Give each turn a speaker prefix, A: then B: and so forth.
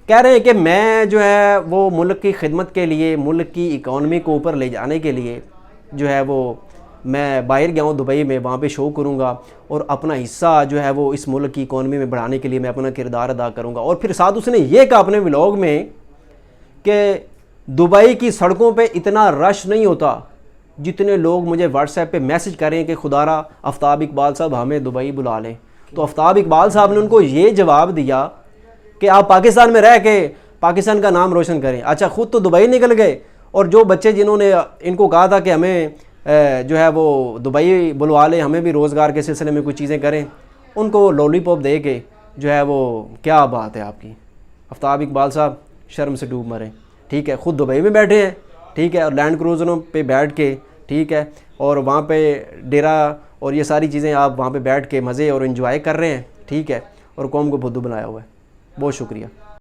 A: कह रहे हैं कि मैं जो है वो मुल्क की खिदमत के लिए, मुल्क की इकॉनमी को ऊपर ले जाने के लिए जो है वो मैं बाहर गया हूँ दुबई में, वहाँ पे शो करूँगा और अपना हिस्सा जो है वो इस मुल्क की इकॉनमी में बढ़ाने के लिए मैं अपना किरदार अदा करूँगा। और फिर साथ उसने ये कहा अपने व्लॉग में कि दुबई की सड़कों पे इतना रश नहीं होता जितने लोग मुझे व्हाट्सएप पे मैसेज करें कि खुदारा आफ्ताब इकबाल साहब हमें दुबई बुला लें। तो आफ्ताब इकबाल साहब ने उनको ये जवाब दिया कि आप पाकिस्तान में रह के पाकिस्तान का नाम रोशन करें। अच्छा, ख़ुद तो दुबई निकल गए और जो बच्चे जिन्होंने इनको कहा था कि हमें जो है वो दुबई बुलवा लें, हमें भी रोज़गार के सिलसिले में कुछ चीज़ें करें, उनको लॉलीपॉप दे के जो है वो, क्या बात है आपकी आफ्ताब इकबाल साहब, शर्म से डूब मरें। ठीक है, ख़ुद दुबई में बैठे हैं, ठीक है, और लैंड क्रूज़रों पे बैठ के, ठीक है, और वहाँ पे डेरा और ये सारी चीज़ें आप वहाँ पे बैठ के मज़े और इन्जॉय कर रहे हैं, ठीक है, और कौम को बुद्धू बनाया हुआ है। बहुत शुक्रिया।